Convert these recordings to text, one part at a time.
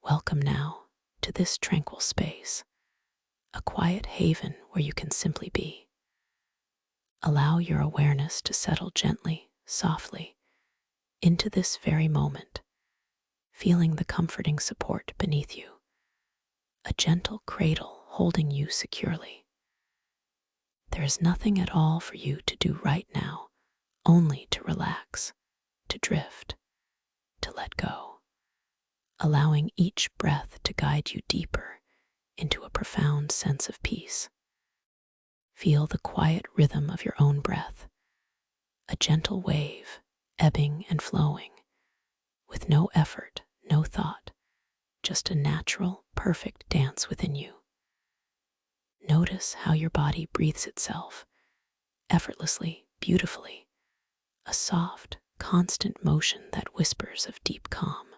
Welcome now to this tranquil space, a quiet haven where you can simply be. Allow your awareness to settle gently, softly, into this very moment, feeling the comforting support beneath you, a gentle cradle holding you securely. There is nothing at all for you to do right now, only to relax, to drift, to let go, allowing each breath to guide you deeper into a profound sense of peace. Feel the quiet rhythm of your own breath, a gentle wave, ebbing and flowing, with no effort, no thought, just a natural, perfect dance within you. Notice how your body breathes itself, effortlessly, beautifully, a soft, constant motion that whispers of deep calm.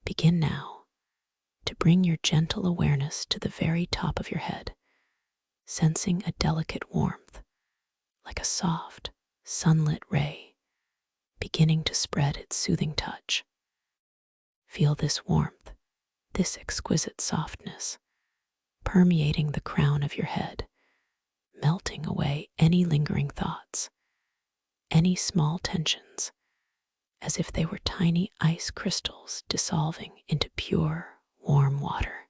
Begin now to bring your gentle awareness to the very top of your head, sensing a delicate warmth, like a soft, sunlit ray, beginning to spread its soothing touch. Feel this warmth, this exquisite softness, permeating the crown of your head, melting away any lingering thoughts, any small tensions, as if they were tiny ice crystals dissolving into pure, warm water.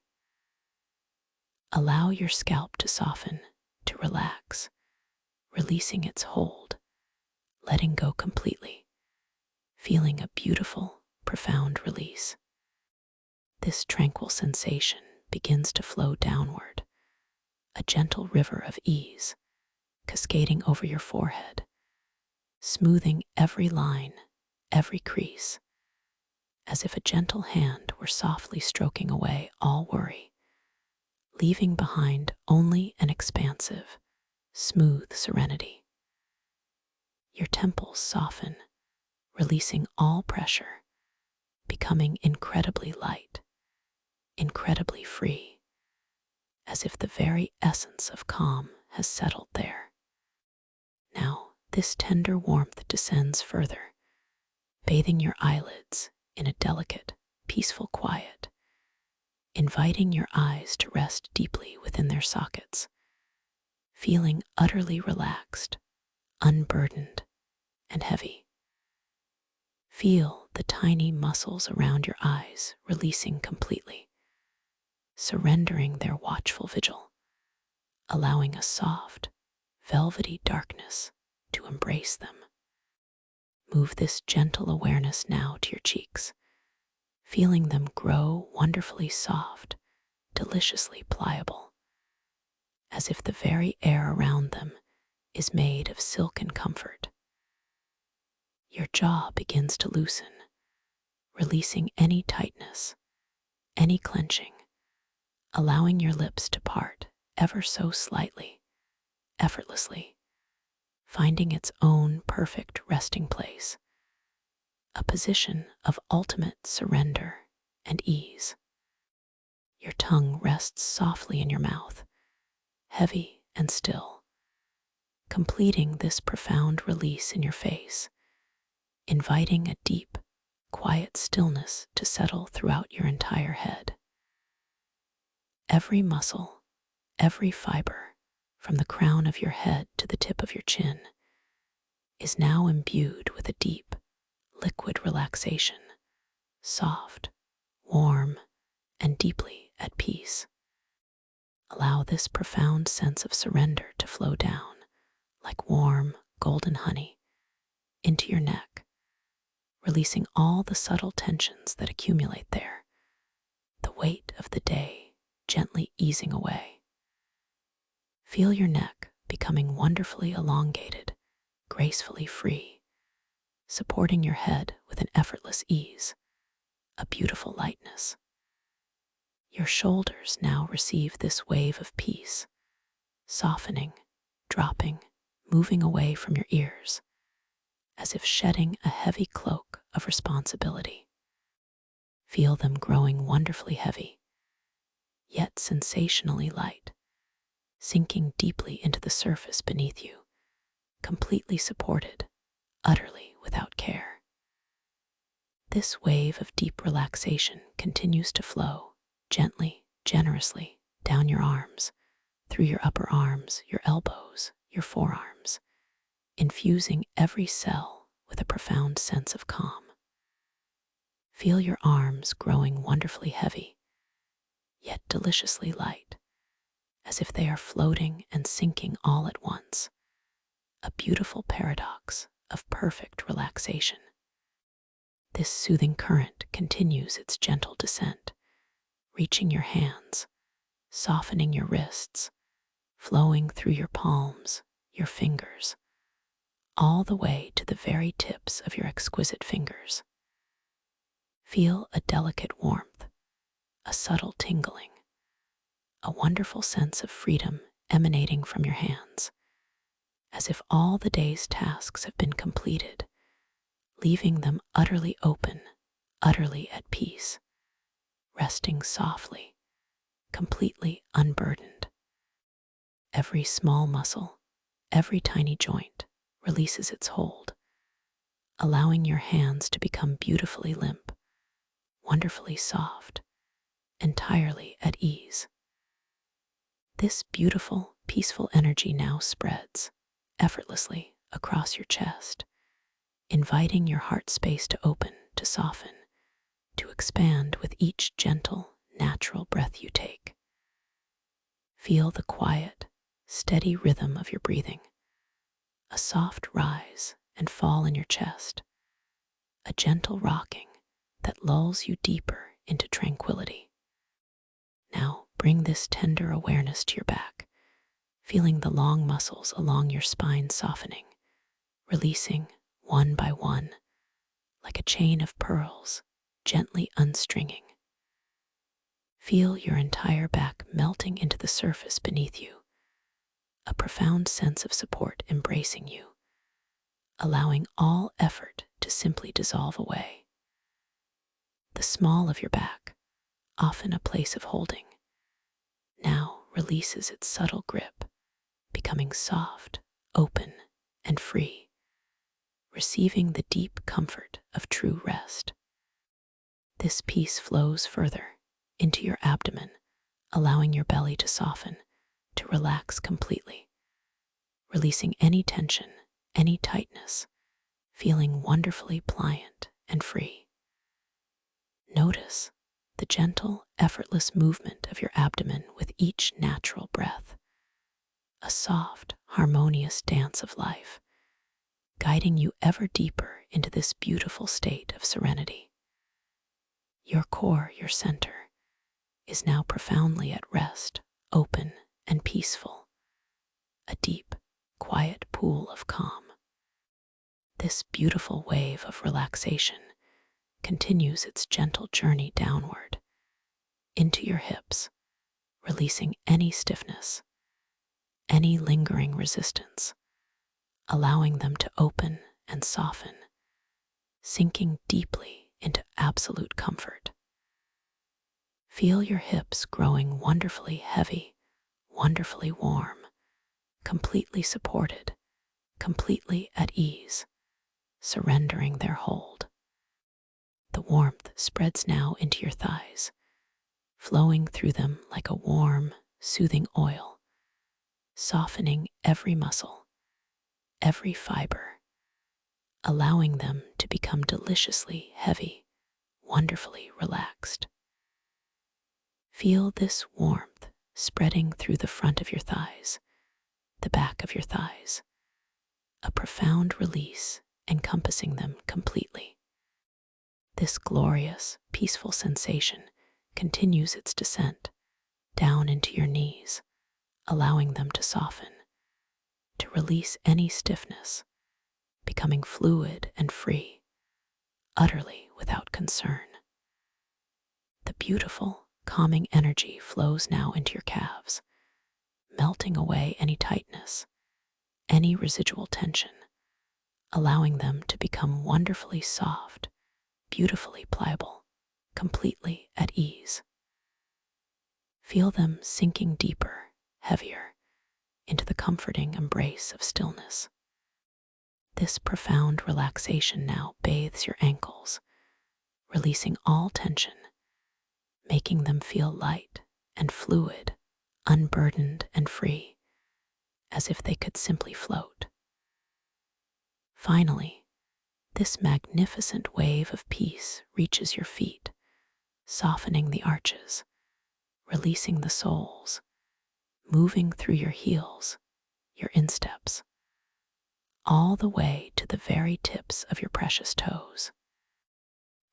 Allow your scalp to soften, to relax, releasing its hold, letting go completely, feeling a beautiful, profound release. This tranquil sensation begins to flow downward, a gentle river of ease, cascading over your forehead, smoothing every line, every crease, as if a gentle hand were softly stroking away all worry, leaving behind only an expansive, smooth serenity. Your temples soften, releasing all pressure, becoming incredibly light, incredibly free, as if the very essence of calm has settled there. Now, this tender warmth descends further, bathing your eyelids in a delicate, peaceful quiet, inviting your eyes to rest deeply within their sockets, feeling utterly relaxed, unburdened, and heavy. Feel the tiny muscles around your eyes releasing completely, surrendering their watchful vigil, allowing a soft, velvety darkness to embrace them. Move this gentle awareness now to your cheeks, feeling them grow wonderfully soft, deliciously pliable, as if the very air around them is made of silken comfort. Your jaw begins to loosen, releasing any tightness, any clenching, allowing your lips to part ever so slightly, effortlessly, finding its own perfect resting place, a position of ultimate surrender and ease. Your tongue rests softly in your mouth, heavy and still, completing this profound release in your face, inviting a deep, quiet stillness to settle throughout your entire head. Every muscle, every fiber, from the crown of your head to the tip of your chin, is now imbued with a deep, liquid relaxation, soft, warm, and deeply at peace. Allow this profound sense of surrender to flow down, like warm, golden honey, into your neck, releasing all the subtle tensions that accumulate there, the weight of the day gently easing away. Feel your neck becoming wonderfully elongated, gracefully free, supporting your head with an effortless ease, a beautiful lightness. Your shoulders now receive this wave of peace, softening, dropping, moving away from your ears, as if shedding a heavy cloak of responsibility. Feel them growing wonderfully heavy, yet sensationally light, sinking deeply into the surface beneath you, completely supported, utterly without care. This wave of deep relaxation continues to flow gently, generously down your arms, through your upper arms, your elbows, your forearms, infusing every cell with a profound sense of calm. Feel your arms growing wonderfully heavy, yet deliciously light, as if they are floating and sinking all at once, a beautiful paradox of perfect relaxation. This soothing current continues its gentle descent, reaching your hands, softening your wrists, flowing through your palms, your fingers, all the way to the very tips of your exquisite fingers. Feel a delicate warmth, a subtle tingling, a wonderful sense of freedom emanating from your hands, as if all the day's tasks have been completed, leaving them utterly open, utterly at peace, resting softly, completely unburdened. Every small muscle, every tiny joint releases its hold, allowing your hands to become beautifully limp, wonderfully soft, entirely at ease. This beautiful, peaceful energy now spreads effortlessly across your chest, inviting your heart space to open, to soften, to expand with each gentle, natural breath you take. Feel the quiet, steady rhythm of your breathing, a soft rise and fall in your chest, a gentle rocking that lulls you deeper into tranquility. Now bring this tender awareness to your back, feeling the long muscles along your spine softening, releasing one by one, like a chain of pearls, gently unstringing. Feel your entire back melting into the surface beneath you, a profound sense of support embracing you, allowing all effort to simply dissolve away. The small of your back, often a place of holding, now releases its subtle grip, becoming soft, open, and free, receiving the deep comfort of true rest. This peace flows further into your abdomen, allowing your belly to soften, to relax completely, releasing any tension, any tightness, feeling wonderfully pliant and free. Notice the gentle, effortless movement of your abdomen with each natural breath, a soft, harmonious dance of life, guiding you ever deeper into this beautiful state of serenity. Your core, your center, is now profoundly at rest, open and peaceful, a deep, quiet pool of calm. This beautiful wave of relaxation continues its gentle journey downward, into your hips, releasing any stiffness, any lingering resistance, allowing them to open and soften, sinking deeply into absolute comfort. Feel your hips growing wonderfully heavy, wonderfully warm, completely supported, completely at ease, surrendering their hold. The warmth spreads now into your thighs, flowing through them like a warm, soothing oil, softening every muscle, every fiber, allowing them to become deliciously heavy, wonderfully relaxed. Feel this warmth spreading through the front of your thighs, the back of your thighs, a profound release encompassing them completely. This glorious, peaceful sensation continues its descent down into your knees, allowing them to soften, to release any stiffness, becoming fluid and free, utterly without concern. The beautiful, calming energy flows now into your calves, melting away any tightness, any residual tension, allowing them to become wonderfully soft, beautifully pliable, completely at ease. Feel them sinking deeper, heavier, into the comforting embrace of stillness. This profound relaxation now bathes your ankles, releasing all tension, making them feel light and fluid, unburdened and free, as if they could simply float. Finally, this magnificent wave of peace reaches your feet, softening the arches, releasing the soles, moving through your heels, your insteps, all the way to the very tips of your precious toes.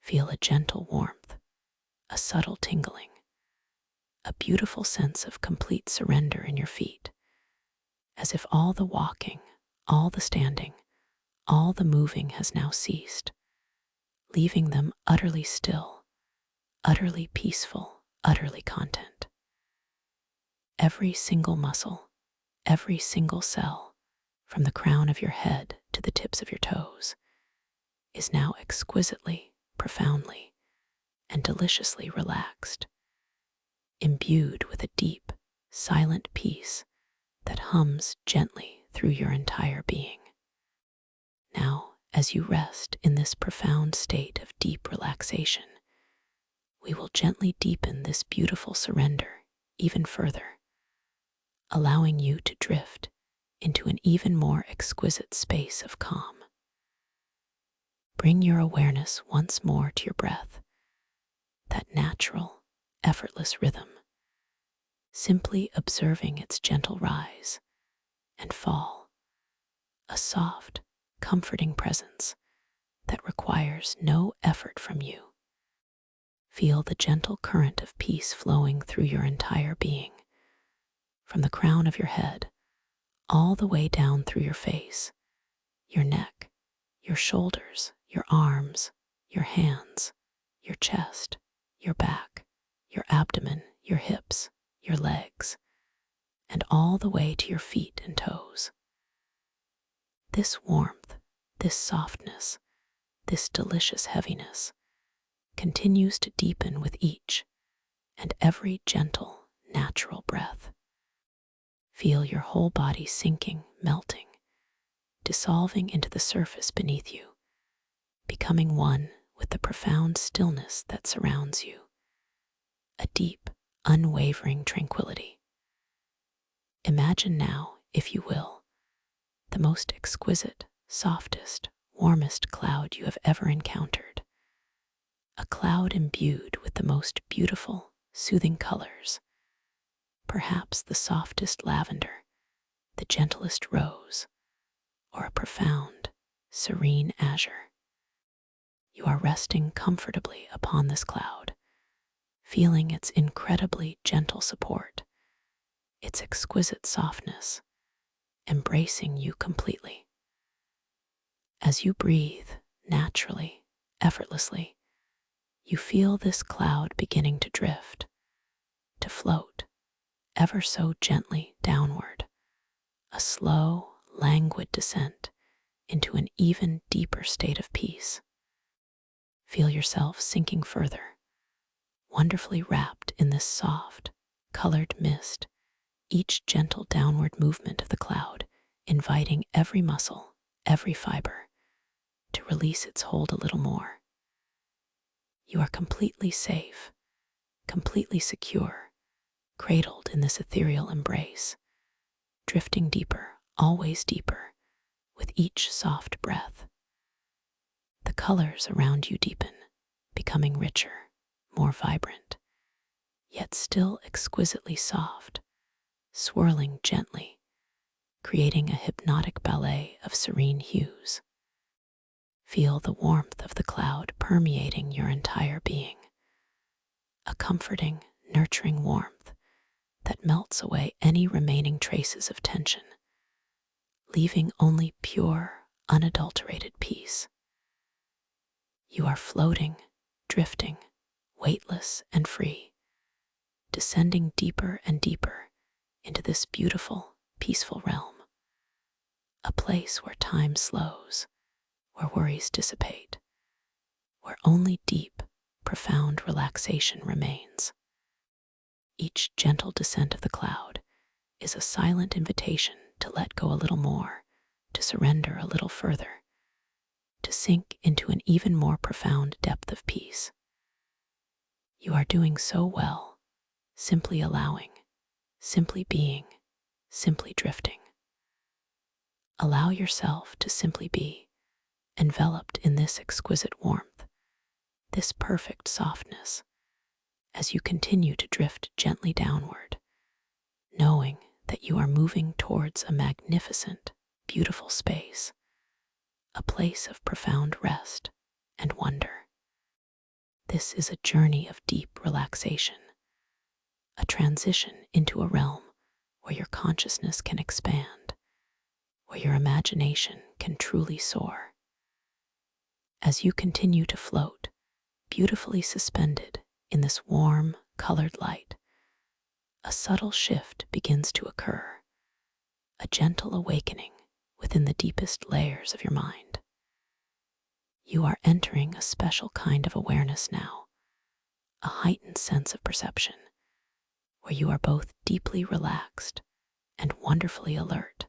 Feel a gentle warmth, a subtle tingling, a beautiful sense of complete surrender in your feet, as if all the walking, all the standing, all the moving has now ceased, leaving them utterly still, utterly peaceful, utterly content. Every single muscle, every single cell, from the crown of your head to the tips of your toes, is now exquisitely, profoundly, and deliciously relaxed, imbued with a deep, silent peace that hums gently through your entire being. Now, as you rest in this profound state of deep relaxation, we will gently deepen this beautiful surrender even further, allowing you to drift into an even more exquisite space of calm. Bring your awareness once more to your breath, that natural, effortless rhythm, simply observing its gentle rise and fall, a soft, comforting presence that requires no effort from you. Feel the gentle current of peace flowing through your entire being, from the crown of your head all the way down through your face, your neck, your shoulders, your arms, your hands, your chest, your back, your abdomen, your hips, your legs, and all the way to your feet and toes. This warmth, this softness, this delicious heaviness continues to deepen with each and every gentle, natural breath. Feel your whole body sinking, melting, dissolving into the surface beneath you, becoming one with the profound stillness that surrounds you, a deep, unwavering tranquility. Imagine now, if you will, the most exquisite, softest, warmest cloud you have ever encountered, a cloud imbued with the most beautiful, soothing colors, perhaps the softest lavender, the gentlest rose, or a profound, serene azure. You are resting comfortably upon this cloud, feeling its incredibly gentle support, its exquisite softness, embracing you completely. As you breathe naturally, effortlessly, you feel this cloud beginning to drift, to float, ever so gently downward, a slow, languid descent into an even deeper state of peace. Feel yourself sinking further, wonderfully wrapped in this soft, colored mist, each gentle downward movement of the cloud inviting every muscle, every fiber, to release its hold a little more. You are completely safe, completely secure, cradled in this ethereal embrace, drifting deeper, always deeper, with each soft breath. The colors around you deepen, becoming richer, more vibrant, yet still exquisitely soft, swirling gently, creating a hypnotic ballet of serene hues. Feel the warmth of the cloud permeating your entire being, a comforting, nurturing warmth that melts away any remaining traces of tension, leaving only pure, unadulterated peace. You are floating, drifting, weightless and free, descending deeper and deeper into this beautiful, peaceful realm, a place where time slows, where worries dissipate, where only deep, profound relaxation remains. Each gentle descent of the cloud is a silent invitation to let go a little more, to surrender a little further, to sink into an even more profound depth of peace. You are doing so well, simply allowing, simply being, simply drifting. Allow yourself to simply be, enveloped in this exquisite warmth, this perfect softness, as you continue to drift gently downward, knowing that you are moving towards a magnificent, beautiful space, a place of profound rest and wonder. This is a journey of deep relaxation, a transition into a realm where your consciousness can expand, where your imagination can truly soar. As you continue to float, beautifully suspended in this warm, colored light, a subtle shift begins to occur, a gentle awakening within the deepest layers of your mind. You are entering a special kind of awareness now, a heightened sense of perception, where you are both deeply relaxed and wonderfully alert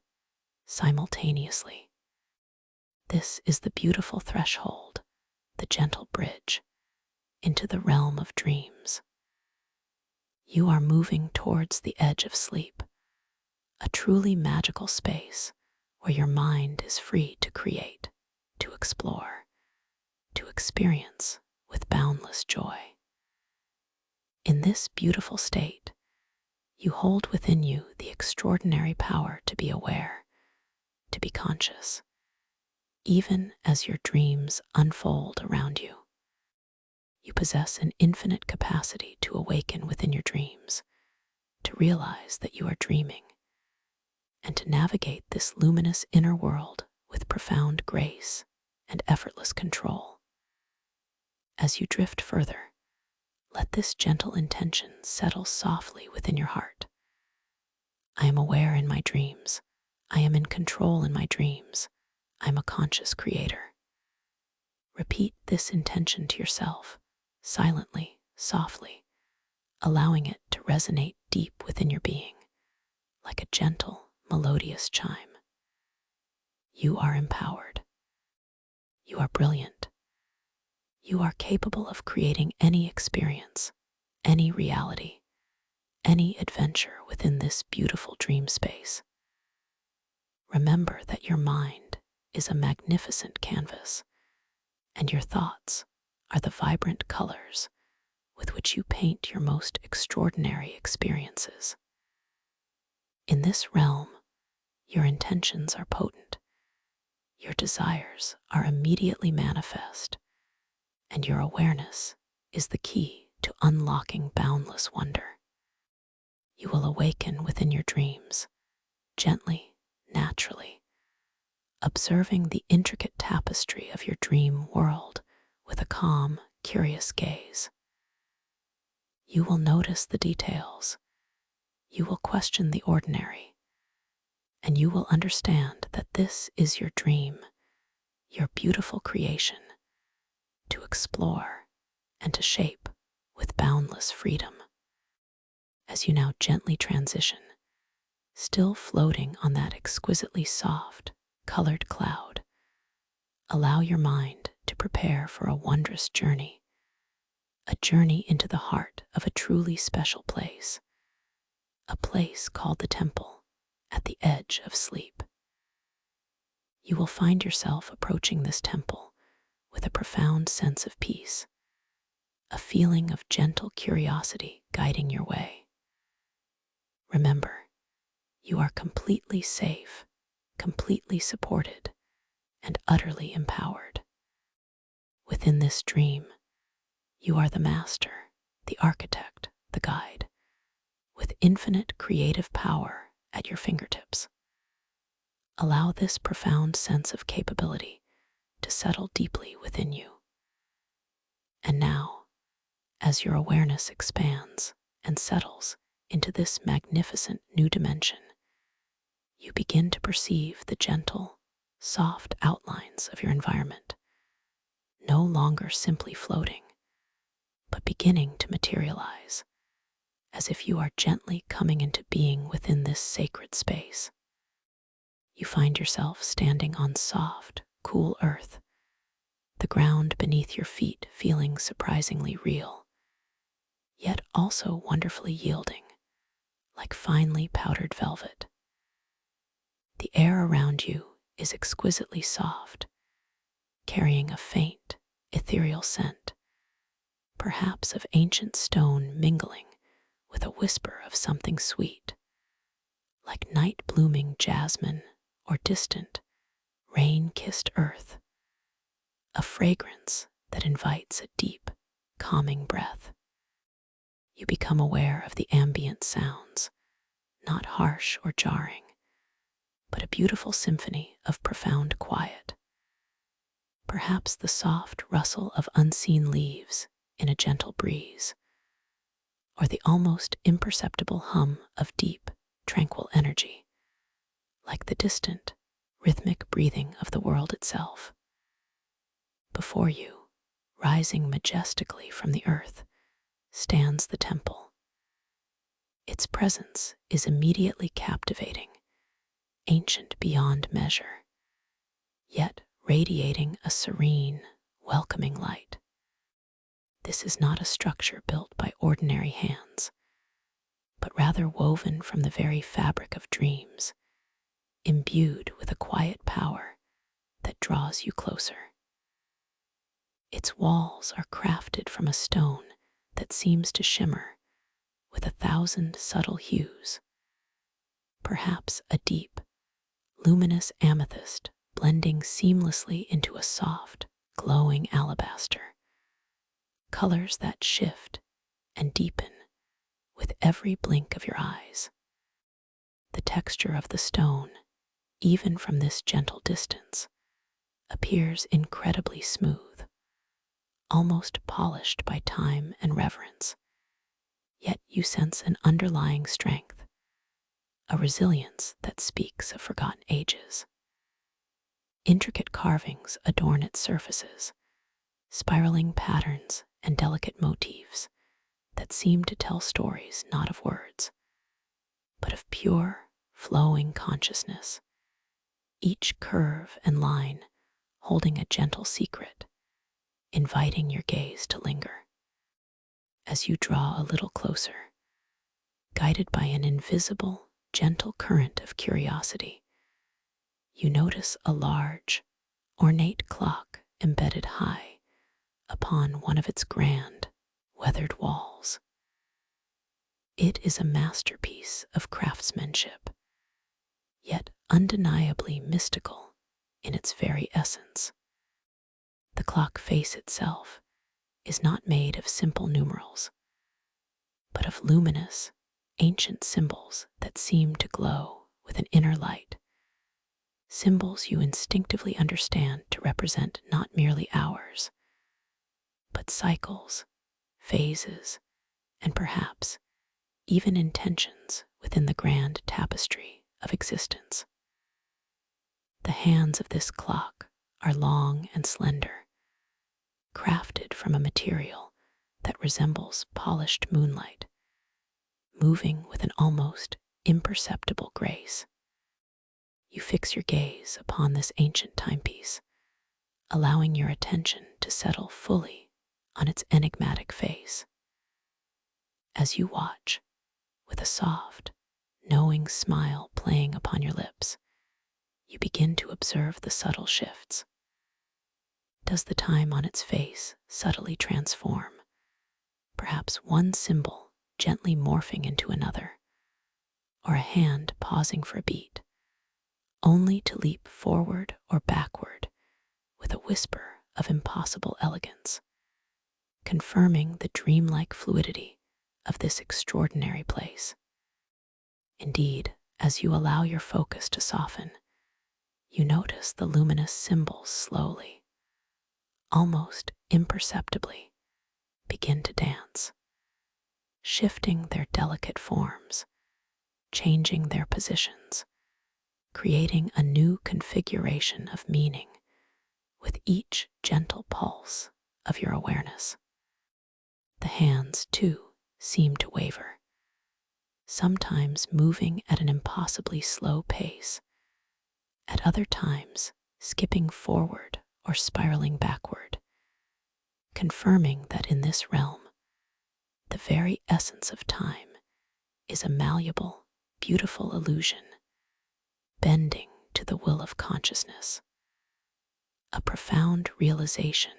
simultaneously. This is the beautiful threshold, the gentle bridge into the realm of dreams. You are moving towards the edge of sleep, a truly magical space where your mind is free to create, to explore, to experience with boundless joy. In this beautiful state, you hold within you the extraordinary power to be aware, to be conscious, even as your dreams unfold around you. You possess an infinite capacity to awaken within your dreams, to realize that you are dreaming, and to navigate this luminous inner world with profound grace and effortless control. As you drift further, let this gentle intention settle softly within your heart. I am aware in my dreams. I am in control in my dreams. I am a conscious creator. Repeat this intention to yourself, silently, softly, allowing it to resonate deep within your being, like a gentle, melodious chime. You are empowered. You are brilliant. You are capable of creating any experience, any reality, any adventure within this beautiful dream space. Remember that your mind is a magnificent canvas, and your thoughts are the vibrant colors with which you paint your most extraordinary experiences. In this realm, your intentions are potent, your desires are immediately manifest, and your awareness is the key to unlocking boundless wonder. You will awaken within your dreams, gently, naturally, observing the intricate tapestry of your dream world with a calm, curious gaze. You will notice the details. You will question the ordinary, and you will understand that this is your dream, your beautiful creation, to explore and to shape with boundless freedom. As you now gently transition, still floating on that exquisitely soft, colored cloud, allow your mind to prepare for a wondrous journey, a journey into the heart of a truly special place, a place called the temple at the edge of sleep. You will find yourself approaching this temple with a profound sense of peace, a feeling of gentle curiosity guiding your way. Remember, you are completely safe, completely supported, and utterly empowered. Within this dream, you are the master, the architect, the guide, with infinite creative power at your fingertips. Allow this profound sense of capability to settle deeply within you. And now, as your awareness expands and settles into this magnificent new dimension, you begin to perceive the gentle, soft outlines of your environment, no longer simply floating, but beginning to materialize, as if you are gently coming into being within this sacred space. You find yourself standing on soft, cool earth, the ground beneath your feet feeling surprisingly real, yet also wonderfully yielding, like finely powdered velvet. The air around you is exquisitely soft, carrying a faint, ethereal scent, perhaps of ancient stone mingling with a whisper of something sweet, like night-blooming jasmine or distant, rain-kissed earth, a fragrance that invites a deep, calming breath. You become aware of the ambient sounds, not harsh or jarring, but a beautiful symphony of profound quiet. Perhaps the soft rustle of unseen leaves in a gentle breeze, or the almost imperceptible hum of deep, tranquil energy, like the distant, rhythmic breathing of the world itself. Before you, rising majestically from the earth, stands the temple. Its presence is immediately captivating, ancient beyond measure, yet radiating a serene, welcoming light. This is not a structure built by ordinary hands, but rather woven from the very fabric of dreams, imbued with a quiet power that draws you closer. Its walls are crafted from a stone that seems to shimmer with 1,000 subtle hues, perhaps a deep, luminous amethyst blending seamlessly into a soft, glowing alabaster, colors that shift and deepen with every blink of your eyes. The texture of the stone, even from this gentle distance, appears incredibly smooth, almost polished by time and reverence. Yet you sense an underlying strength, a resilience that speaks of forgotten ages. Intricate carvings adorn its surfaces, spiraling patterns and delicate motifs that seem to tell stories not of words, but of pure, flowing consciousness, each curve and line holding a gentle secret, inviting your gaze to linger. As you draw a little closer, guided by an invisible, gentle current of curiosity, you notice a large, ornate clock embedded high upon one of its grand, weathered walls. It is a masterpiece of craftsmanship, yet undeniably mystical in its very essence. The clock face itself is not made of simple numerals, but of luminous, ancient symbols that seem to glow with an inner light, symbols you instinctively understand to represent not merely hours, but cycles, phases, and perhaps even intentions within the grand tapestry of existence. The hands of this clock are long and slender, crafted from a material that resembles polished moonlight, moving with an almost imperceptible grace. You fix your gaze upon this ancient timepiece, allowing your attention to settle fully on its enigmatic face. As you watch, with a soft, knowing smile playing upon your lips, you begin to observe the subtle shifts. Does the time on its face subtly transform, perhaps one symbol gently morphing into another, or a hand pausing for a beat, only to leap forward or backward with a whisper of impossible elegance, confirming the dreamlike fluidity of this extraordinary place. Indeed, as you allow your focus to soften, you notice the luminous symbols slowly, almost imperceptibly, begin to dance, shifting their delicate forms, changing their positions, creating a new configuration of meaning with each gentle pulse of your awareness. The hands, too, seem to waver, sometimes moving at an impossibly slow pace, at other times skipping forward or spiraling backward, confirming that in this realm, the very essence of time is a malleable, beautiful illusion, bending to the will of consciousness, a profound realization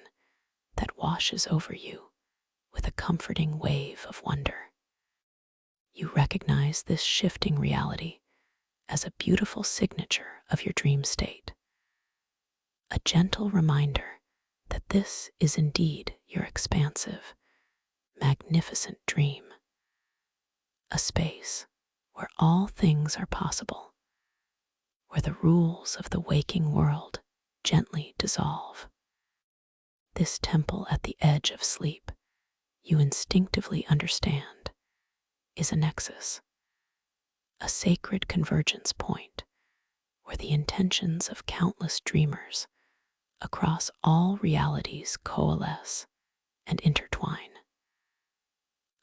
that washes over you with a comforting wave of wonder. You recognize this shifting reality as a beautiful signature of your dream state, a gentle reminder that this is indeed your expansive, magnificent dream, a space where all things are possible, where the rules of the waking world gently dissolve. This temple at the edge of sleep, you instinctively understand, is a nexus, a sacred convergence point where the intentions of countless dreamers across all realities coalesce and intertwine,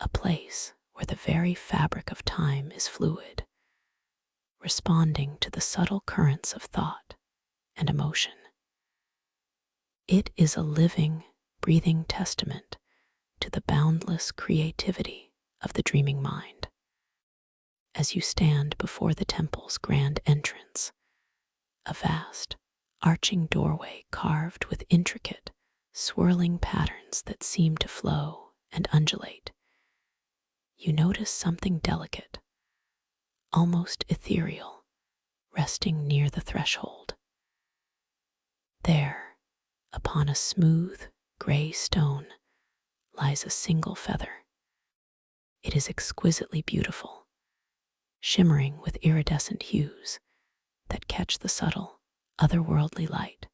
a place where the very fabric of time is fluid, responding to the subtle currents of thought and emotion. It is a living, breathing testament to the boundless creativity of the dreaming mind. As you stand before the temple's grand entrance, a vast, arching doorway carved with intricate, swirling patterns that seem to flow and undulate, you notice something delicate, almost ethereal, resting near the threshold. There, upon a smooth, gray stone, lies a single feather. It is exquisitely beautiful, shimmering with iridescent hues that catch the subtle, otherworldly light,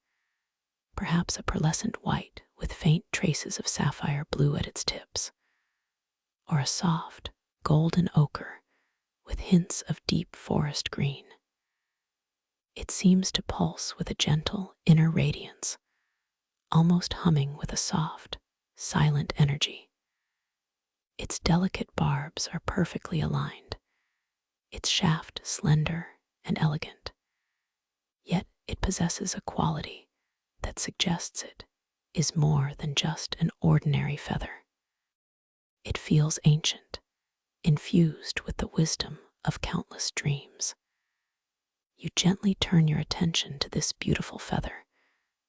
perhaps a pearlescent white with faint traces of sapphire blue at its tips, or a soft, golden ochre with hints of deep forest green. It seems to pulse with a gentle inner radiance, almost humming with a soft, silent energy. Its delicate barbs are perfectly aligned, its shaft slender and elegant, yet it possesses a quality that suggests it is more than just an ordinary feather. It feels ancient, infused with the wisdom of countless dreams. You gently turn your attention to this beautiful feather,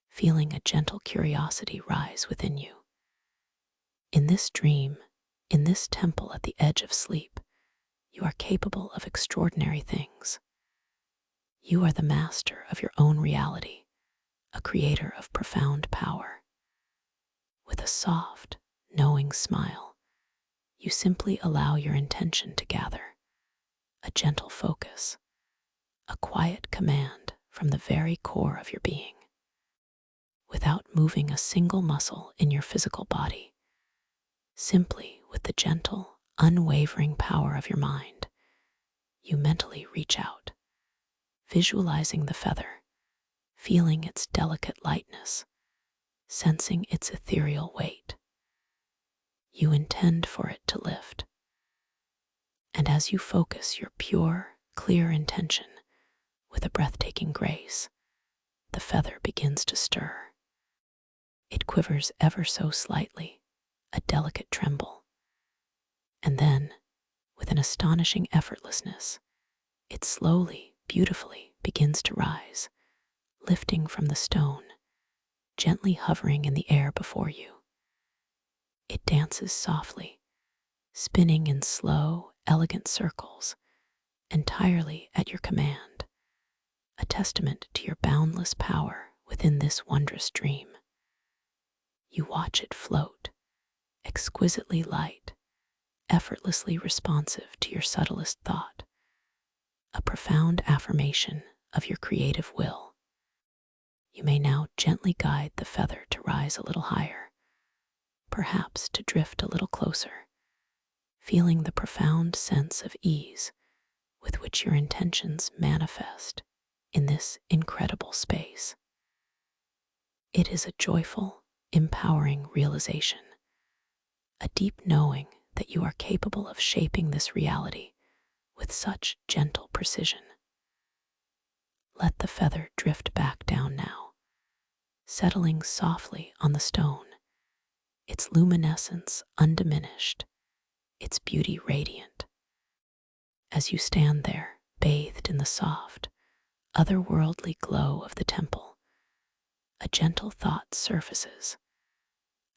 feeling a gentle curiosity rise within you. In this dream, in this temple at the edge of sleep, you are capable of extraordinary things. You are the master of your own reality, a creator of profound power. With a soft, knowing smile, you simply allow your intention to gather, a gentle focus, a quiet command from the very core of your being. Without moving a single muscle in your physical body, simply with the gentle, unwavering power of your mind, you mentally reach out, visualizing the feather, feeling its delicate lightness, sensing its ethereal weight. You intend for it to lift. And as you focus your pure, clear intention with a breathtaking grace, the feather begins to stir. It quivers ever so slightly, a delicate tremble. And then, with an astonishing effortlessness, it slowly, beautifully begins to rise, lifting from the stone, gently hovering in the air before you. It dances softly, spinning in slow, elegant circles, entirely at your command, a testament to your boundless power within this wondrous dream. You watch it float, exquisitely light, effortlessly responsive to your subtlest thought, a profound affirmation of your creative will. You may now gently guide the feather to rise a little higher, perhaps to drift a little closer, feeling the profound sense of ease with which your intentions manifest in this incredible space. It is a joyful, empowering realization, a deep knowing that you are capable of shaping this reality with such gentle precision. Let the feather drift back down now, settling softly on the stone, its luminescence undiminished, its beauty radiant. As you stand there, bathed in the soft, otherworldly glow of the temple, a gentle thought surfaces,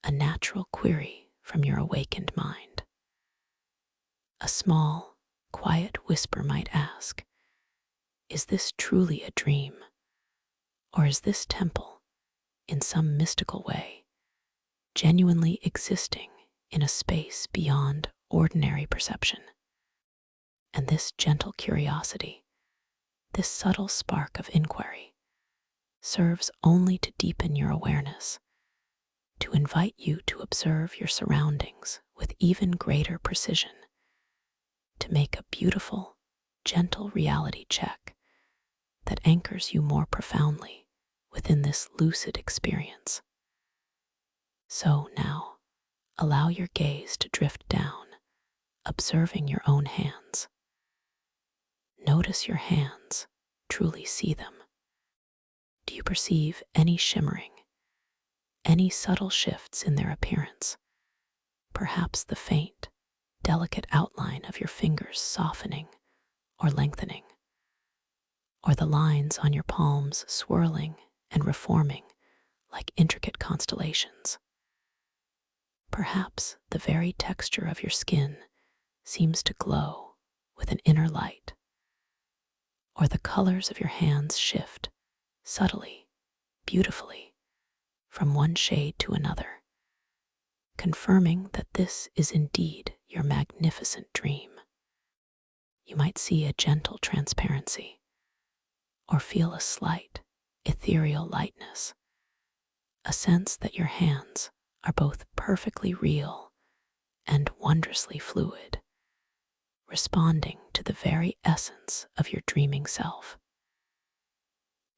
a natural query from your awakened mind. A small, quiet whisper might ask, is this truly a dream? Or is this temple, in some mystical way, genuinely existing in a space beyond ordinary perception? And this gentle curiosity, this subtle spark of inquiry, serves only to deepen your awareness, to invite you to observe your surroundings with even greater precision, to make a beautiful, gentle reality check that anchors you more profoundly within this lucid experience. So now, allow your gaze to drift down, observing your own hands. Notice your hands, truly see them. Do you perceive any shimmering, any subtle shifts in their appearance? Perhaps the faint, delicate outline of your fingers softening or lengthening, or the lines on your palms swirling and reforming like intricate constellations. Perhaps the very texture of your skin seems to glow with an inner light, or the colors of your hands shift subtly, beautifully, from one shade to another, confirming that this is indeed your magnificent dream. You might see a gentle transparency, or feel a slight, ethereal lightness, a sense that your hands are both perfectly real and wondrously fluid, responding to the very essence of your dreaming self.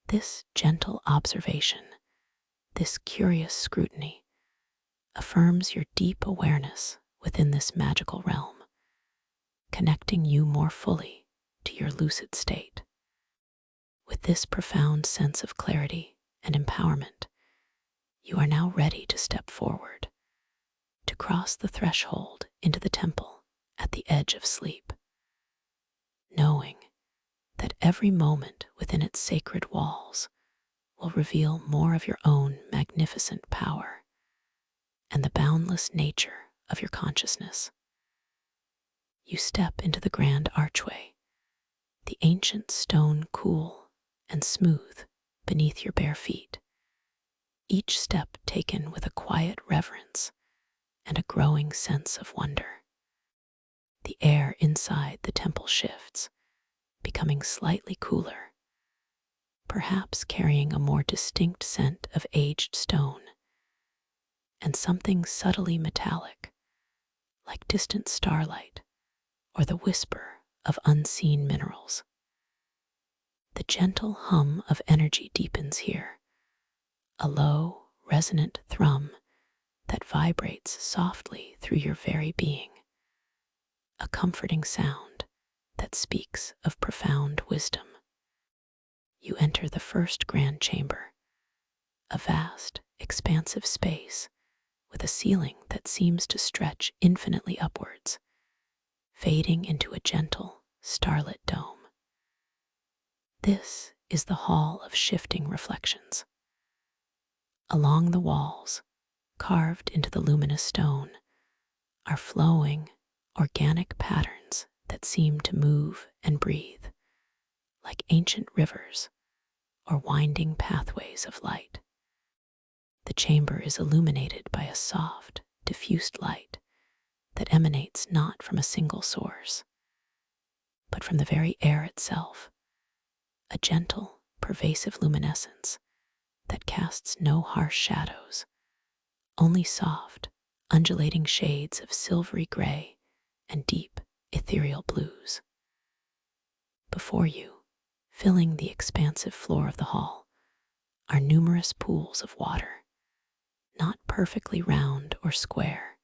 This gentle observation, this curious scrutiny, affirms your deep awareness within this magical realm, connecting you more fully to your lucid state. With this profound sense of clarity and empowerment, you are now ready to step forward, to cross the threshold into the temple at the edge of sleep, knowing that every moment within its sacred walls will reveal more of your own magnificent power and the boundless nature of your consciousness. You step into the grand archway, the ancient stone cool and smooth beneath your bare feet, each step taken with a quiet reverence and a growing sense of wonder. The air inside the temple shifts, becoming slightly cooler, perhaps carrying a more distinct scent of aged stone, and something subtly metallic, like distant starlight or the whisper of unseen minerals. The gentle hum of energy deepens here, a low, resonant thrum that vibrates softly through your very being, a comforting sound that speaks of profound wisdom. You enter the first grand chamber, a vast, expansive space with a ceiling that seems to stretch infinitely upwards, fading into a gentle, starlit dome. This is the hall of shifting reflections. Along the walls, carved into the luminous stone, are flowing, organic patterns that seem to move and breathe, like ancient rivers or winding pathways of light. The chamber is illuminated by a soft, diffused light that emanates not from a single source, but from the very air itself, a gentle, pervasive luminescence that casts no harsh shadows, only soft, undulating shades of silvery gray and deep, ethereal blues. Before you, filling the expansive floor of the hall, are numerous pools of water, not perfectly round or square,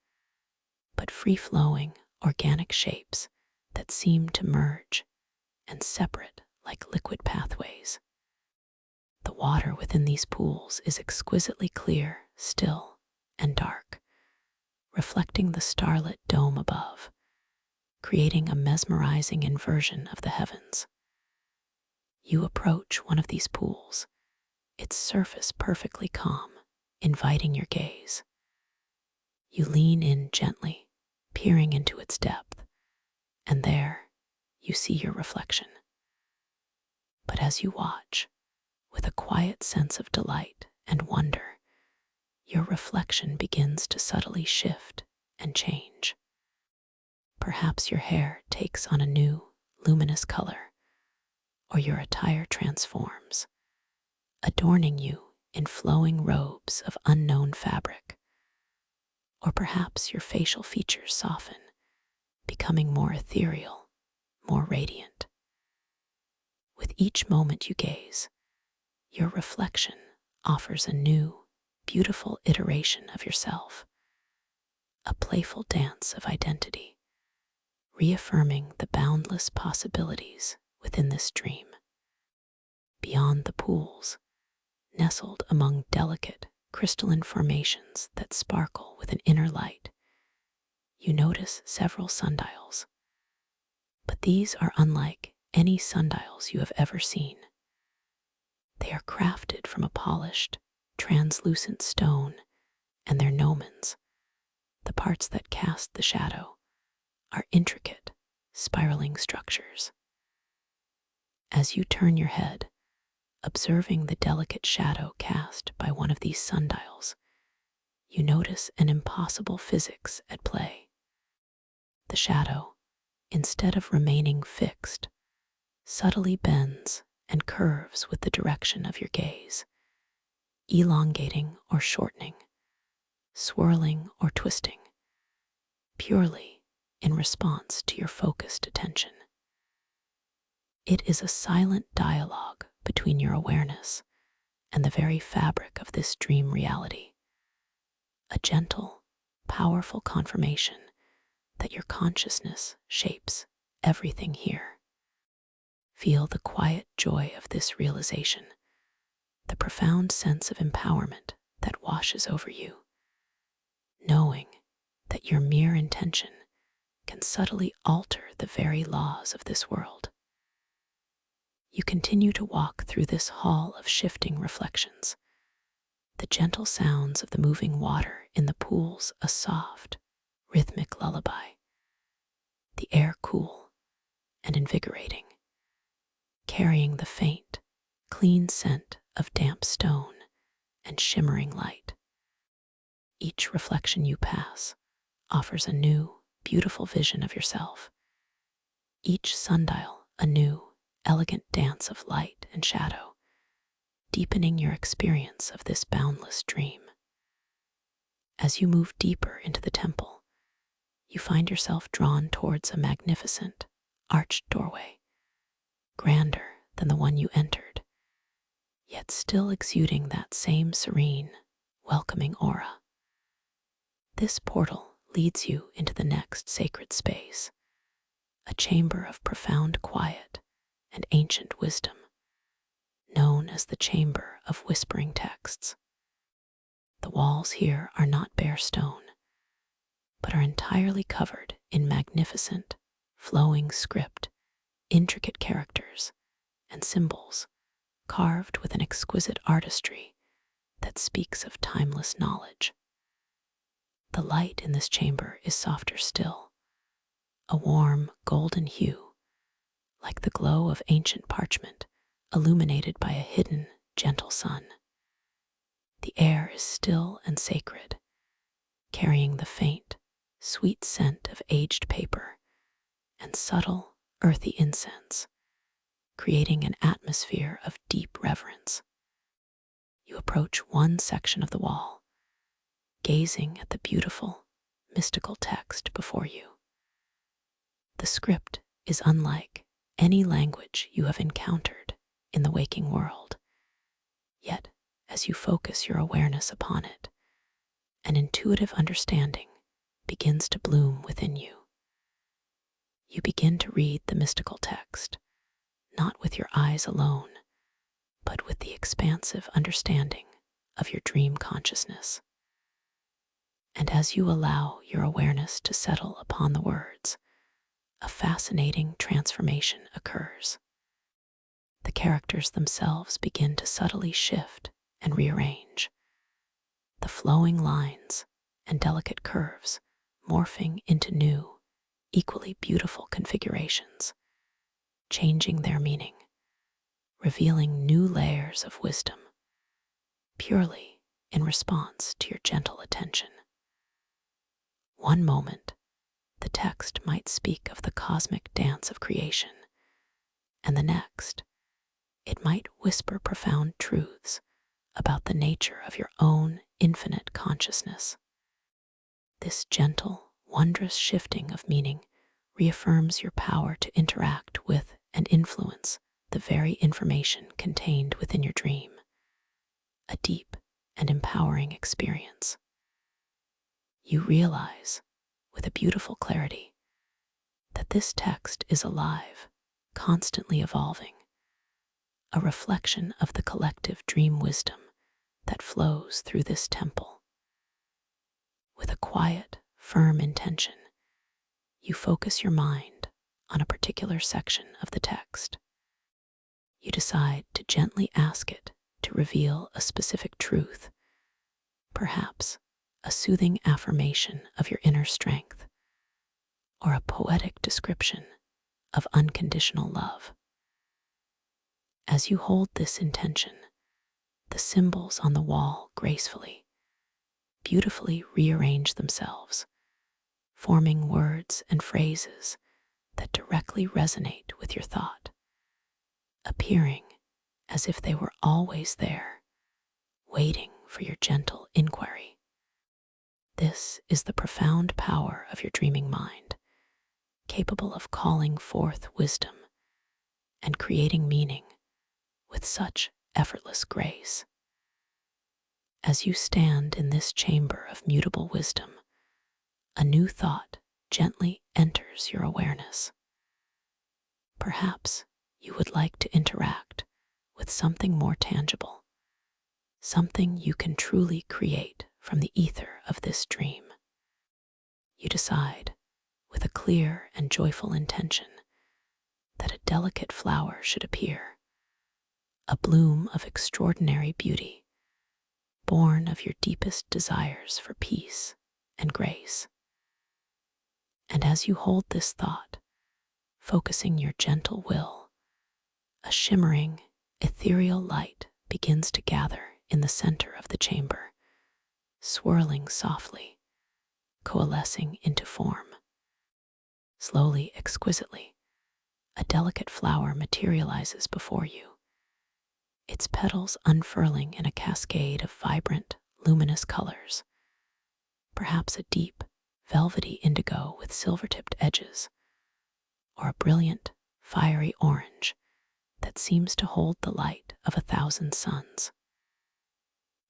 but free-flowing, organic shapes that seem to merge and separate like liquid pathways. The water within these pools is exquisitely clear, still, and dark, reflecting the starlit dome above, creating a mesmerizing inversion of the heavens. You approach one of these pools, its surface perfectly calm, inviting your gaze. You lean in gently, peering into its depth, and there you see your reflection. But as you watch, with a quiet sense of delight and wonder, your reflection begins to subtly shift and change. Perhaps your hair takes on a new, luminous color, or your attire transforms, adorning you in flowing robes of unknown fabric. Or perhaps your facial features soften, becoming more ethereal, more radiant. With each moment you gaze, your reflection offers a new, beautiful iteration of yourself, a playful dance of identity, reaffirming the boundless possibilities within this dream. Beyond the pools, nestled among delicate, crystalline formations that sparkle with an inner light, you notice several sundials. But these are unlike any sundials you have ever seen. They are crafted from a polished, translucent stone, and their gnomons, the parts that cast the shadow, are intricate, spiraling structures. As you turn your head, observing the delicate shadow cast by one of these sundials, you notice an impossible physics at play. The shadow, instead of remaining fixed, subtly bends and curves with the direction of your gaze, elongating or shortening, swirling or twisting, purely in response to your focused attention. It is a silent dialogue between your awareness and the very fabric of this dream reality, a gentle, powerful confirmation that your consciousness shapes everything here. Feel the quiet joy of this realization, the profound sense of empowerment that washes over you, knowing that your mere intention can subtly alter the very laws of this world. You continue to walk through this hall of shifting reflections, the gentle sounds of the moving water in the pools a soft, rhythmic lullaby, the air cool and invigorating, carrying the faint, clean scent of damp stone and shimmering light. Each reflection you pass offers a new, beautiful vision of yourself, each sundial a new, elegant dance of light and shadow, deepening your experience of this boundless dream. As you move deeper into the temple, you find yourself drawn towards a magnificent, arched doorway, grander than the one you entered, yet still exuding that same serene, welcoming aura. This portal leads you into the next sacred space, a chamber of profound quiet and ancient wisdom, known as the Chamber of Whispering Texts. The walls here are not bare stone, but are entirely covered in magnificent, flowing script, intricate characters, and symbols carved with an exquisite artistry that speaks of timeless knowledge. The light in this chamber is softer still, a warm golden hue, like the glow of ancient parchment illuminated by a hidden, gentle sun. The air is still and sacred, carrying the faint, sweet scent of aged paper and subtle, earthy incense, creating an atmosphere of deep reverence. You approach one section of the wall, gazing at the beautiful, mystical text before you. The script is unlike any language you have encountered in the waking world, yet as you focus your awareness upon it, an intuitive understanding begins to bloom within you. You begin to read the mystical text, not with your eyes alone, but with the expansive understanding of your dream consciousness. And as you allow your awareness to settle upon the words, a fascinating transformation occurs. The characters themselves begin to subtly shift and rearrange, the flowing lines and delicate curves morphing into new, equally beautiful configurations, changing their meaning, revealing new layers of wisdom, purely in response to your gentle attention. One moment, the text might speak of the cosmic dance of creation, and the next, it might whisper profound truths about the nature of your own infinite consciousness. This gentle, wondrous shifting of meaning reaffirms your power to interact with and influence the very information contained within your dream, a deep and empowering experience. You realize, with a beautiful clarity, that this text is alive, constantly evolving, a reflection of the collective dream wisdom that flows through this temple. With a quiet, firm intention, you focus your mind on a particular section of the text. You decide to gently ask it to reveal a specific truth, perhaps a soothing affirmation of your inner strength, or a poetic description of unconditional love. As you hold this intention, the symbols on the wall gracefully, beautifully rearrange themselves, forming words and phrases that directly resonate with your thought, appearing as if they were always there, waiting for your gentle inquiry. This is the profound power of your dreaming mind, capable of calling forth wisdom and creating meaning with such effortless grace. As you stand in this chamber of mutable wisdom, a new thought gently enters your awareness. Perhaps you would like to interact with something more tangible, something you can truly create from the ether of this dream. You decide, with a clear and joyful intention, that a delicate flower should appear, a bloom of extraordinary beauty, born of your deepest desires for peace and grace. And as you hold this thought, focusing your gentle will, a shimmering, ethereal light begins to gather in the center of the chamber, swirling softly, coalescing into form. Slowly, exquisitely, a delicate flower materializes before you, its petals unfurling in a cascade of vibrant, luminous colors, perhaps a deep, velvety indigo with silver-tipped edges, or a brilliant, fiery orange that seems to hold the light of 1,000 suns.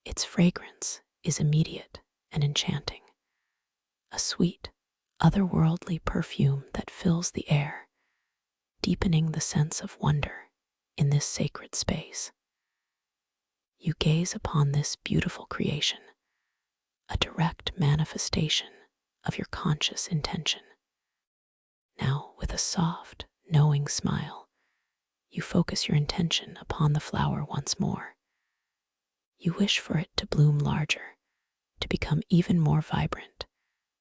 Its fragrance is immediate and enchanting, a sweet, otherworldly perfume that fills the air, deepening the sense of wonder in this sacred space. You gaze upon this beautiful creation, a direct manifestation of your conscious intention. Now, with a soft, knowing smile, you focus your intention upon the flower once more. You wish for it to bloom larger, to become even more vibrant,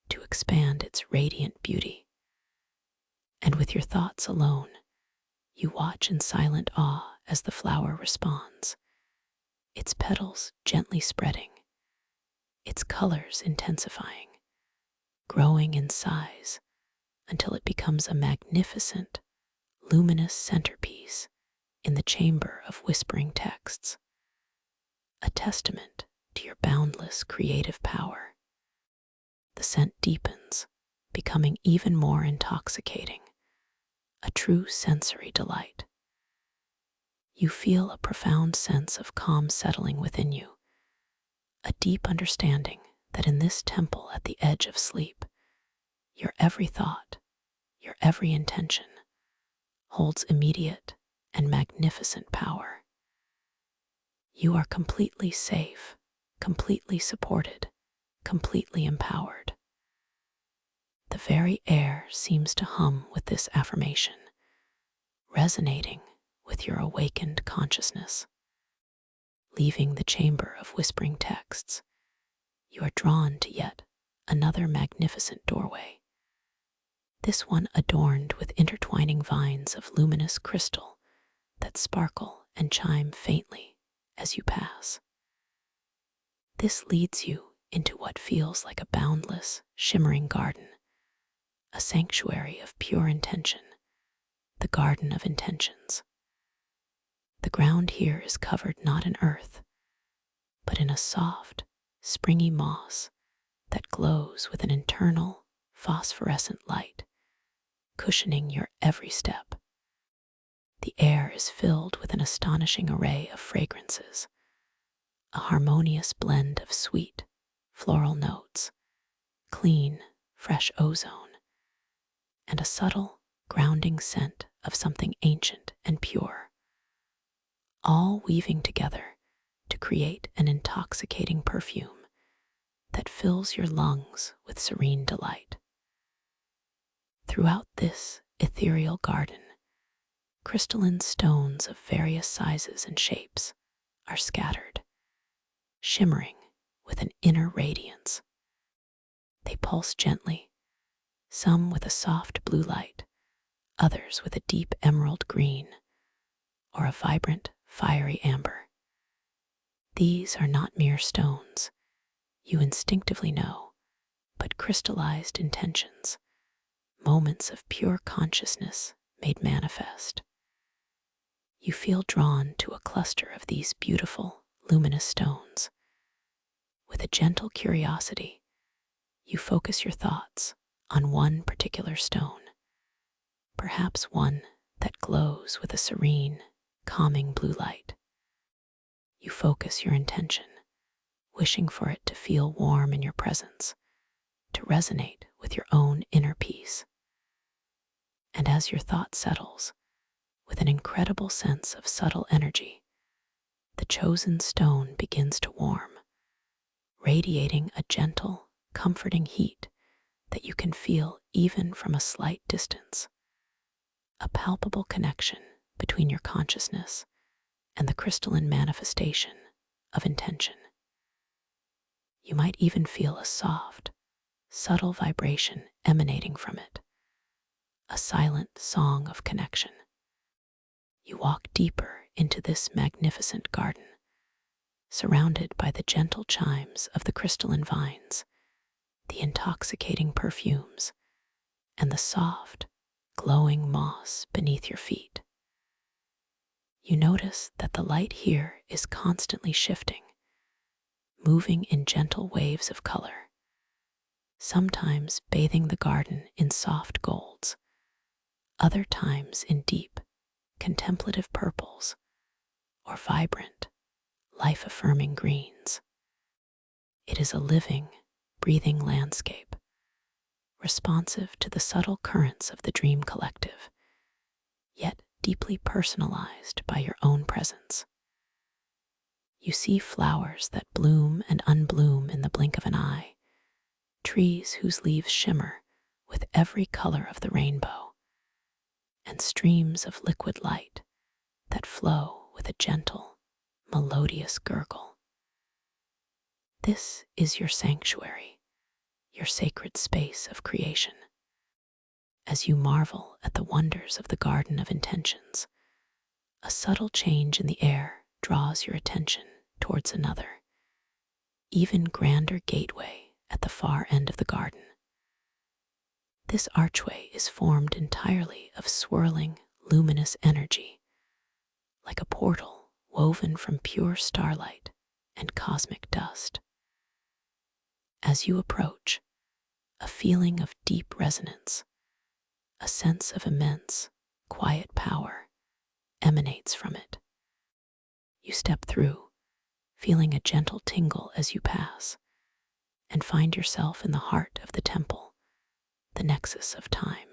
to expand its radiant beauty. And with your thoughts alone, you watch in silent awe as the flower responds, its petals gently spreading, its colors intensifying, growing in size until it becomes a magnificent, luminous centerpiece in the chamber of whispering texts, a testament to your boundless creative power. The scent deepens, becoming even more intoxicating, a true sensory delight. You feel a profound sense of calm settling within you, a deep understanding that in this temple at the edge of sleep, your every thought, your every intention, holds immediate and magnificent power. You are completely safe, completely supported, completely empowered. The very air seems to hum with this affirmation, resonating with your awakened consciousness. Leaving the chamber of whispering texts, you are drawn to yet another magnificent doorway, this one adorned with intertwining vines of luminous crystal that sparkle and chime faintly as you pass. This leads you into what feels like a boundless, shimmering garden, a sanctuary of pure intention, the garden of intentions. The ground here is covered not in earth, but in a soft, springy moss that glows with an internal, phosphorescent light, cushioning your every step. The air is filled with an astonishing array of fragrances, a harmonious blend of sweet, floral notes, clean, fresh ozone, and a subtle, grounding scent of something ancient and pure, all weaving together to create an intoxicating perfume that fills your lungs with serene delight. Throughout this ethereal garden, crystalline stones of various sizes and shapes are scattered, shimmering with an inner radiance. They pulse gently, some with a soft blue light, others with a deep emerald green, or a vibrant, fiery amber. These are not mere stones, you instinctively know, but crystallized intentions, moments of pure consciousness made manifest. You feel drawn to a cluster of these beautiful, luminous stones. With a gentle curiosity, you focus your thoughts on one particular stone, perhaps one that glows with a serene, calming blue light. You focus your intention, wishing for it to feel warm in your presence, to resonate with your own inner peace. And as your thought settles, with an incredible sense of subtle energy, the chosen stone begins to warm, radiating a gentle, comforting heat that you can feel even from a slight distance, a palpable connection between your consciousness and the crystalline manifestation of intention. You might even feel a soft, subtle vibration emanating from it, a silent song of connection. You walk deeper into this magnificent garden, surrounded by the gentle chimes of the crystalline vines, the intoxicating perfumes, and the soft, glowing moss beneath your feet. You notice that the light here is constantly shifting, moving in gentle waves of color, sometimes bathing the garden in soft golds, other times in deep, contemplative purples, or vibrant, life-affirming greens. It is a living, breathing landscape, responsive to the subtle currents of the dream collective, yet deeply personalized by your own presence. You see flowers that bloom and unbloom in the blink of an eye, trees whose leaves shimmer with every color of the rainbow, and streams of liquid light that flow with a gentle, melodious gurgle. This is your sanctuary, your sacred space of creation. As you marvel at the wonders of the garden of intentions, a subtle change in the air draws your attention towards another, even grander gateway at the far end of the garden. This archway is formed entirely of swirling, luminous energy, like a portal woven from pure starlight and cosmic dust. As you approach, a feeling of deep resonance, a sense of immense, quiet power emanates from it. You step through, feeling a gentle tingle as you pass, and find yourself in the heart of the temple, the nexus of time.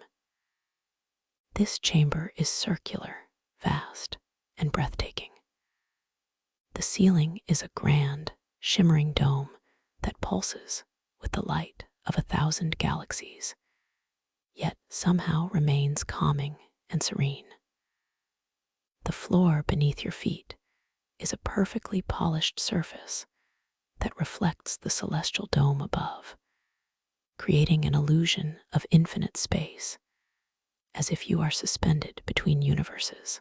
This chamber is circular, vast, and breathtaking. The ceiling is a grand, shimmering dome that pulses with the light of 1,000 galaxies, yet somehow remains calming and serene. The floor beneath your feet is a perfectly polished surface that reflects the celestial dome above, creating an illusion of infinite space, as if you are suspended between universes.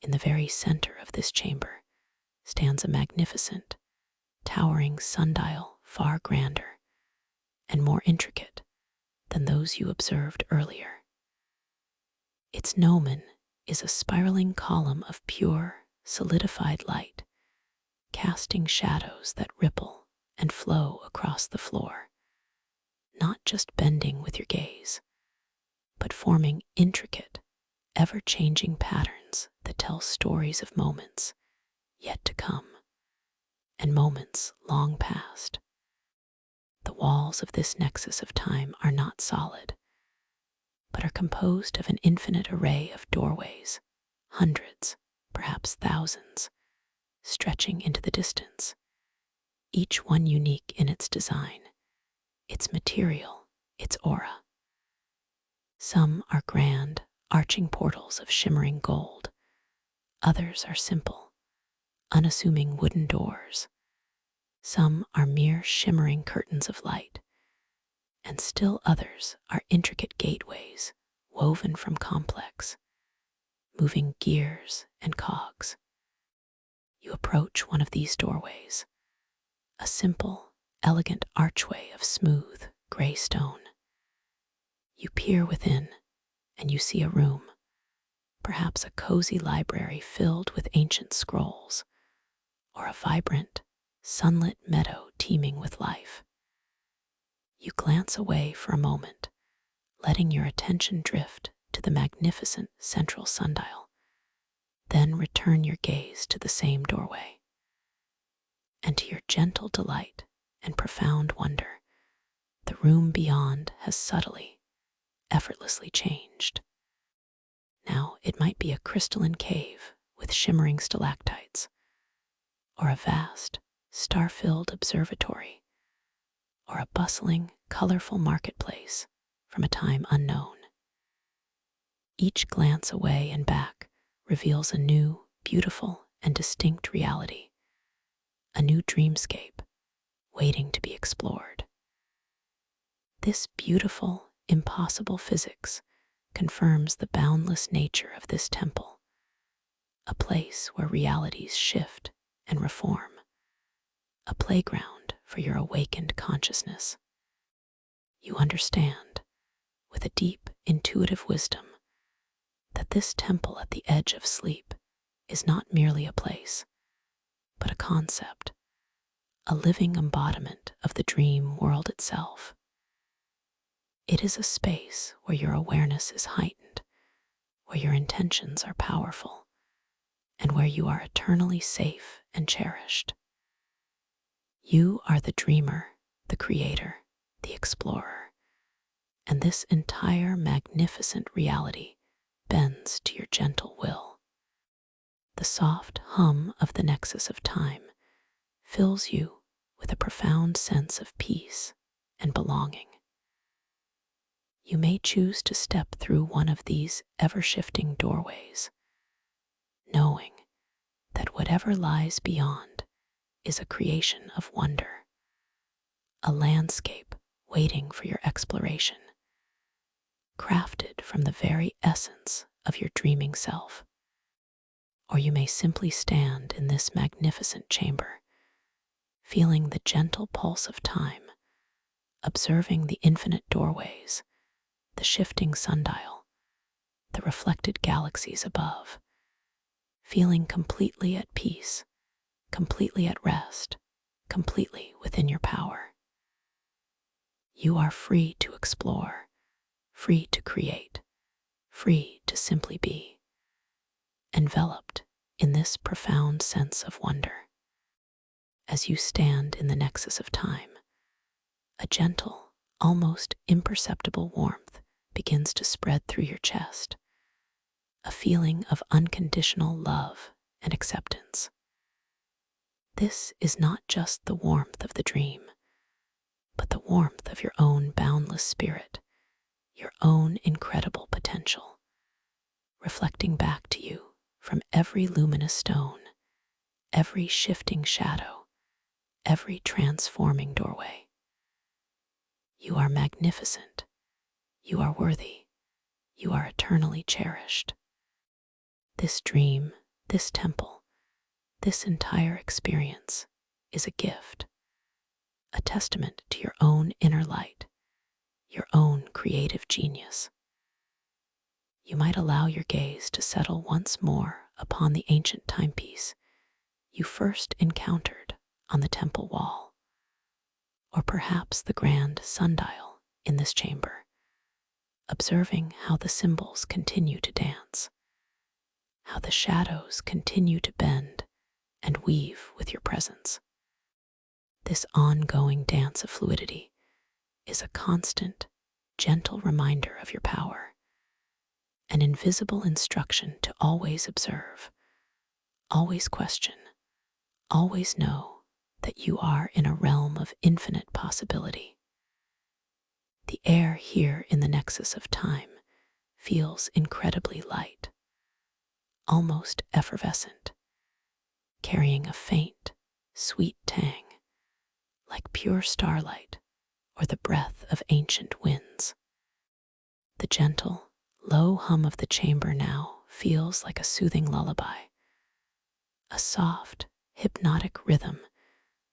In the very center of this chamber stands a magnificent, towering sundial far grander and more intricate than those you observed earlier. Its gnomon is a spiraling column of pure, solidified light, casting shadows that ripple and flow across the floor, not just bending with your gaze, but forming intricate, ever-changing patterns that tell stories of moments yet to come and moments long past. The walls of this nexus of time are not solid, but are composed of an infinite array of doorways, hundreds, perhaps thousands, stretching into the distance, each one unique in its design, its material, its aura. Some are grand, arching portals of shimmering gold. Others are simple, unassuming wooden doors. Some are mere shimmering curtains of light, and still others are intricate gateways woven from complex, moving gears and cogs. You approach one of these doorways, a simple, elegant archway of smooth, gray stone. You peer within, and you see a room, perhaps a cozy library filled with ancient scrolls, or a vibrant, sunlit meadow teeming with life. You glance away for a moment, letting your attention drift to the magnificent central sundial, then return your gaze to the same doorway. And to your gentle delight and profound wonder, the room beyond has subtly, effortlessly changed. Now it might be a crystalline cave with shimmering stalactites, or a vast, star-filled observatory, or a bustling, colorful marketplace from a time unknown. Each glance away and back reveals a new, beautiful, and distinct reality, a new dreamscape waiting to be explored. This beautiful, impossible physics confirms the boundless nature of this temple, a place where realities shift and reform, a playground for your awakened consciousness. You understand, with a deep, intuitive wisdom, that this temple at the edge of sleep is not merely a place, but a concept, a living embodiment of the dream world itself. It is a space where your awareness is heightened, where your intentions are powerful, and where you are eternally safe and cherished. You are the dreamer, the creator, the explorer, and this entire magnificent reality bends to your gentle will. The soft hum of the nexus of time fills you with a profound sense of peace and belonging. You may choose to step through one of these ever-shifting doorways, knowing that whatever lies beyond is a creation of wonder, a landscape waiting for your exploration, crafted from the very essence of your dreaming self. Or you may simply stand in this magnificent chamber, feeling the gentle pulse of time, observing the infinite doorways, the shifting sundial, the reflected galaxies above, feeling completely at peace, completely at rest, completely within your power. You are free to explore, free to create, free to simply be, enveloped in this profound sense of wonder. As you stand in the nexus of time, a gentle, almost imperceptible warmth begins to spread through your chest, a feeling of unconditional love and acceptance. This is not just the warmth of the dream, but the warmth of your own boundless spirit, your own incredible potential, reflecting back to you from every luminous stone, every shifting shadow, every transforming doorway. You are magnificent. You are worthy. You are eternally cherished. This dream, this temple, this entire experience is a gift, a testament to your own inner light, your own creative genius. You might allow your gaze to settle once more upon the ancient timepiece you first encountered on the temple wall, or perhaps the grand sundial in this chamber, observing how the symbols continue to dance, how the shadows continue to bend and weave with your presence. This ongoing dance of fluidity is a constant, gentle reminder of your power, an invisible instruction to always observe, always question, always know that you are in a realm of infinite possibility. The air here in the nexus of time feels incredibly light, almost effervescent, carrying a faint, sweet tang, like pure starlight or the breath of ancient winds. The gentle, low hum of the chamber now feels like a soothing lullaby, a soft, hypnotic rhythm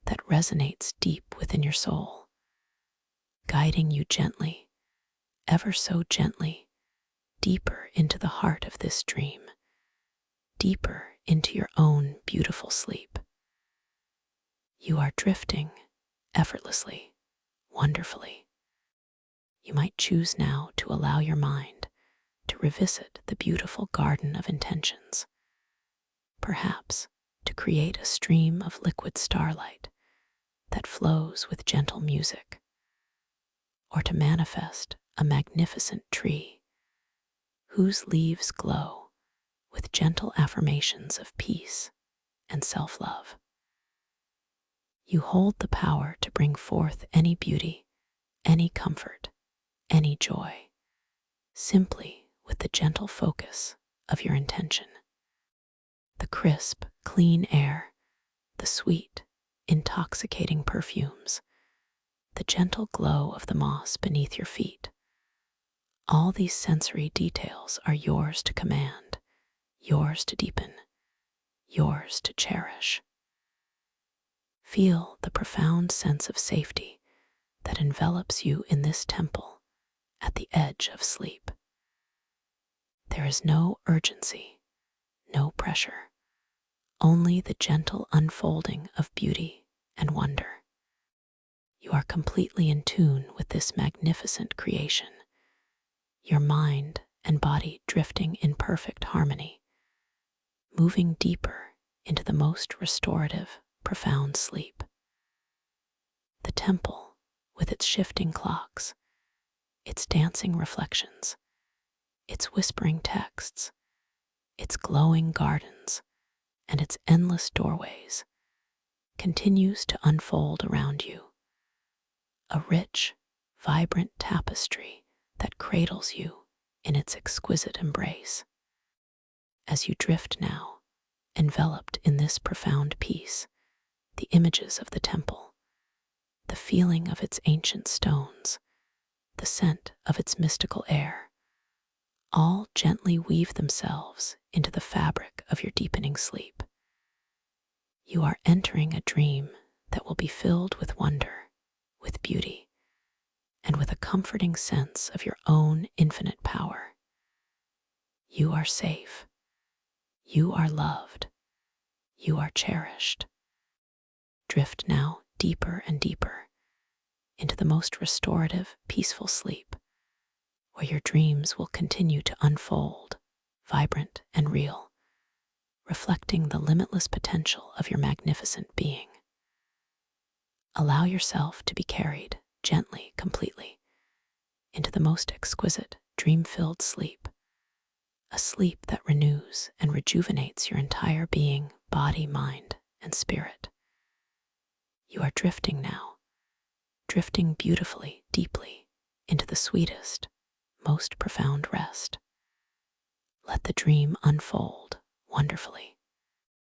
that resonates deep within your soul, guiding you gently, ever so gently, deeper into the heart of this dream, deeper into your own beautiful sleep. You are drifting effortlessly, wonderfully. You might choose now to allow your mind to revisit the beautiful garden of intentions, perhaps to create a stream of liquid starlight that flows with gentle music, or to manifest a magnificent tree whose leaves glow with gentle affirmations of peace and self-love. You hold the power to bring forth any beauty, any comfort, any joy, simply with the gentle focus of your intention. The crisp, clean air, the sweet, intoxicating perfumes, the gentle glow of the moss beneath your feet. All these sensory details are yours to command, yours to deepen, yours to cherish. Feel the profound sense of safety that envelops you in this temple at the edge of sleep. There is no urgency, no pressure, only the gentle unfolding of beauty and wonder. You are completely in tune with this magnificent creation, your mind and body drifting in perfect harmony, moving deeper into the most restorative, profound sleep. The temple, with its shifting clocks, its dancing reflections, its whispering texts, its glowing gardens, and its endless doorways, continues to unfold around you, a rich, vibrant tapestry that cradles you in its exquisite embrace. As you drift now, enveloped in this profound peace, the images of the temple, the feeling of its ancient stones, the scent of its mystical air, all gently weave themselves into the fabric of your deepening sleep. You are entering a dream that will be filled with wonder, with beauty, and with a comforting sense of your own infinite power. You are safe. You are loved. You are cherished. Drift now deeper and deeper into the most restorative, peaceful sleep, where your dreams will continue to unfold, vibrant and real, reflecting the limitless potential of your magnificent being. Allow yourself to be carried gently, completely, into the most exquisite, dream-filled sleep, a sleep that renews and rejuvenates your entire being, body, mind, and spirit. You are drifting now, drifting beautifully, deeply into the sweetest, most profound rest. Let the dream unfold wonderfully.